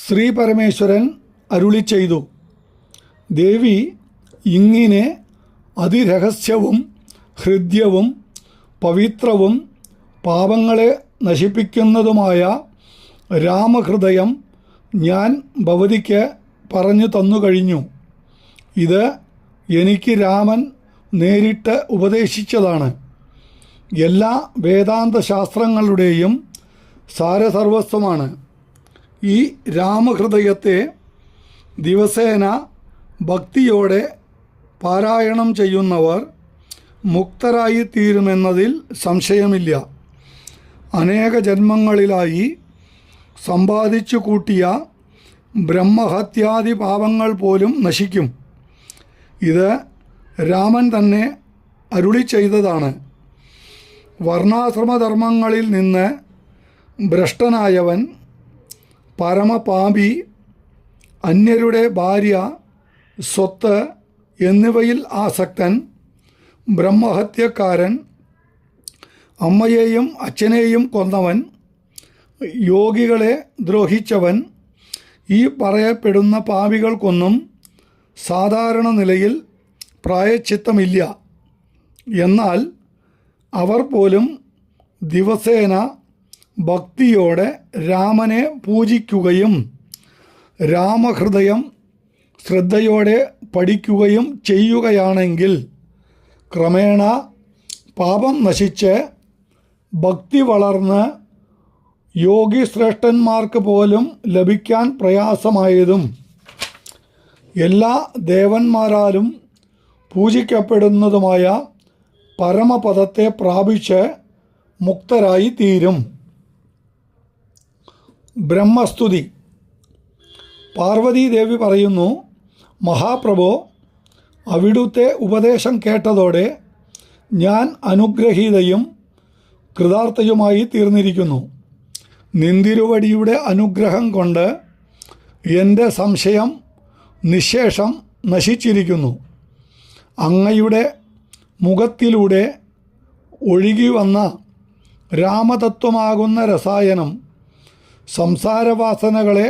ശ്രീ പരമേശ്വരൻ അരുളി ചെയ്തു. ദേവി ഇങ്ങനെ അതിരഹസ്യവും ഹൃദ്യവും പവിത്രവും പാപങ്ങളെ നശിപ്പിക്കുന്നതുമായ രാമഹൃദയം ഞാൻ ഭവതിക്ക് പറഞ്ഞു തന്നു കഴിഞ്ഞു. ഇത് എനിക്ക് രാമൻ നേരിട്ട് ഉപദേശിച്ചതാണ്. എല്ലാ വേദാന്ത ശാസ്ത്രങ്ങളുടെയും സാരസർവസ്വമാണ്. ഈ രാമഹൃദയത്തെ ദിവസേന ഭക്തിയോടെ പാരായണം ചെയ്യുന്നവർ മുക്തരായിത്തീരുമെന്നതിൽ സംശയമില്ല. അനേക ജന്മങ്ങളിലായി സമ്പാദിച്ചു കൂട്ടിയ ബ്രഹ്മഹത്യാദി പാപങ്ങൾ പോലും നശിക്കും. ഇത് രാമൻ തന്നെ അരുളി ചെയ്തതാണ്. വർണ്ണാശ്രമധർമ്മങ്ങളിൽ നിന്ന് ഭ്രഷ്ടനായവൻ, പരമപാപി, അന്യരുടെ ഭാര്യ, സ്വത്ത് എന്നിവയിൽ ആസക്തൻ, ബ്രഹ്മഹത്യക്കാരൻ, അമ്മയെയും അച്ഛനെയും കൊന്നവൻ, യോഗികളെ ദ്രോഹിച്ചവൻ, ഈ പറയപ്പെടുന്ന പാപികൾക്കൊന്നും സാധാരണ നിലയിൽ പ്രായശ്ചിത്തമില്ല. എന്നാൽ അവർ പോലും ദിവസേന ഭക്തിയോടെ രാമനെ പൂജിക്കുകയും രാമഹൃദയം ശ്രദ്ധയോടെ പഠിക്കുകയും ചെയ്യുകയാണെങ്കിൽ ക്രമേണ പാപം നശിച്ച് ഭക്തി വളർന്ന് യോഗിശ്രേഷ്ഠന്മാർക്ക് പോലും ലഭിക്കാൻ പ്രയാസമായതും എല്ലാ ദേവന്മാരാലും പൂജിക്കപ്പെടുന്നതുമായ പരമപദത്തെ പ്രാപിച്ച് മുക്തരായി തീരും. ബ്രഹ്മസ്തുതി. പാർവതീദേവി പറയുന്നു, മഹാപ്രഭോ, അവിടുത്തെ ഉപദേശം കേട്ടതോടെ ഞാൻ അനുഗ്രഹീതയും കൃതാർത്ഥയുമായി തീർന്നിരിക്കുന്നു. നിന്തിരുവടിയുടെ അനുഗ്രഹം കൊണ്ട് എൻ്റെ സംശയം നിശേഷം നശിച്ചിരിക്കുന്നു. അങ്ങയുടെ മുഖത്തിലൂടെ ഒഴുകി വന്ന രാമതത്വമാകുന്ന രസായനം സംസാരവാസനകളെ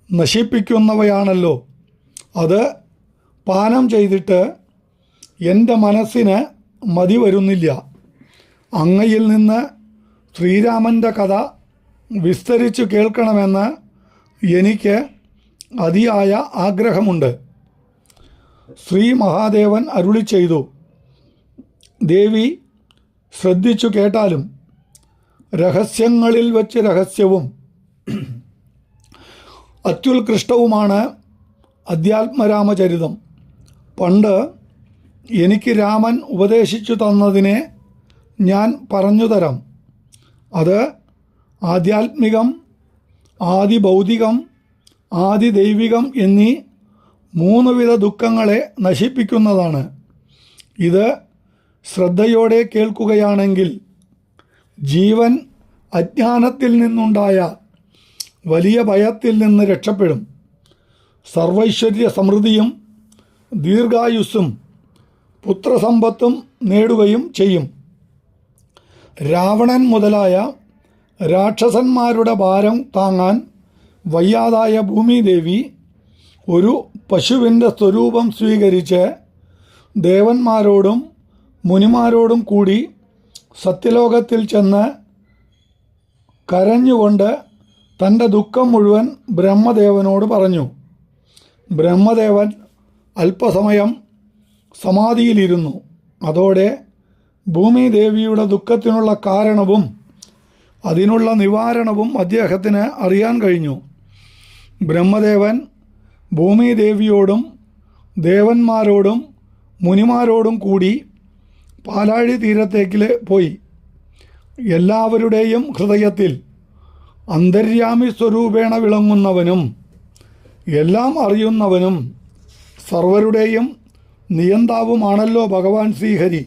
നശിപ്പിക്കുന്നവയാണല്ലോ. അത് പാനം ചെയ്തിട്ട് എൻ്റെ മനസ്സിന് മതി വരുന്നില്ല. അങ്ങയിൽ നിന്ന് ശ്രീരാമൻ്റെ കഥ വിസ്തരിച്ചു കേൾക്കണമെന്ന് എനിക്ക് അതിയായ ആഗ്രഹമുണ്ട്. ശ്രീ മഹാദേവൻ അരുളി ചെയ്തു. ദേവി ശ്രദ്ധിച്ചു കേട്ടാലും രഹസ്യങ്ങളിൽ വച്ച് രഹസ്യവും അത്യുത്കൃഷ്ടവുമാണ് അധ്യാത്മരാമചരിതം. പണ്ട് എനിക്ക് രാമൻ ഉപദേശിച്ചു തന്നതിനെ ഞാൻ പറഞ്ഞു തരാം. അത് ആധ്യാത്മികം, ആദിഭൗതികം, ആദിദൈവികം എന്നീ 3 വിധ ദുഃഖങ്ങളെ നശിപ്പിക്കുന്നതാണ്. ഇത് ശ്രദ്ധയോടെ കേൾക്കുകയാണെങ്കിൽ ജീവൻ അജ്ഞാനത്തിൽ നിന്നുണ്ടായ വലിയ ഭയത്തിൽ നിന്ന് രക്ഷപ്പെടും. സർവൈശ്വര്യ സമൃദ്ധിയും ദീർഘായുസ്സും പുത്രസമ്പത്തും നേടുകയും ചെയ്യും. രാവണൻ മുതലായ രാക്ഷസന്മാരുടെ ഭാരം താങ്ങാൻ വയ്യാതായ ഭൂമിദേവി ഒരു പശുവിൻ്റെ സ്വരൂപം സ്വീകരിച്ച് ദേവന്മാരോടും മുനിമാരോടും കൂടി സത്യലോകത്തിൽ ചെന്ന് കരഞ്ഞുകൊണ്ട് തൻ്റെ ദുഃഖം മുഴുവൻ ബ്രഹ്മദേവനോട് പറഞ്ഞു. ബ്രഹ്മദേവൻ അല്പസമയം സമാധിയിലിരുന്നു. അതോടെ ഭൂമിദേവിയുടെ ദുഃഖത്തിനുള്ള കാരണവും അതിനുള്ള നിവാരണവും അദ്ദേഹത്തിന് അറിയാൻ കഴിഞ്ഞു. ബ്രഹ്മദേവൻ ഭൂമിദേവിയോടും ദേവന്മാരോടും മുനിമാരോടും കൂടി പാലാഴി തീരത്തേക്ക് പോയി. എല്ലാവരുടെയും ഹൃദയത്തിൽ അന്തര്യാമി സ്വരൂപേണ വിളങ്ങുന്നവനും എല്ലാം അറിയുന്നവനും സർവരുടെയും നിയന്താവുമാണല്ലോ ഭഗവാൻ ശ്രീഹരി.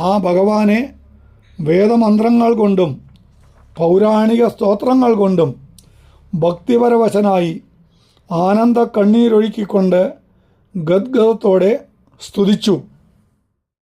ആ ഭഗവാനെ വേദമന്ത്രങ്ങൾ കൊണ്ടും പൗരാണിക സ്തോത്രങ്ങൾ കൊണ്ടും ഭക്തിപരവശനായി ആനന്ദ കണ്ണീരൊഴുക്കിക്കൊണ്ട് ഗദ്ഗതത്തോടെ സ്തുതിച്ചു.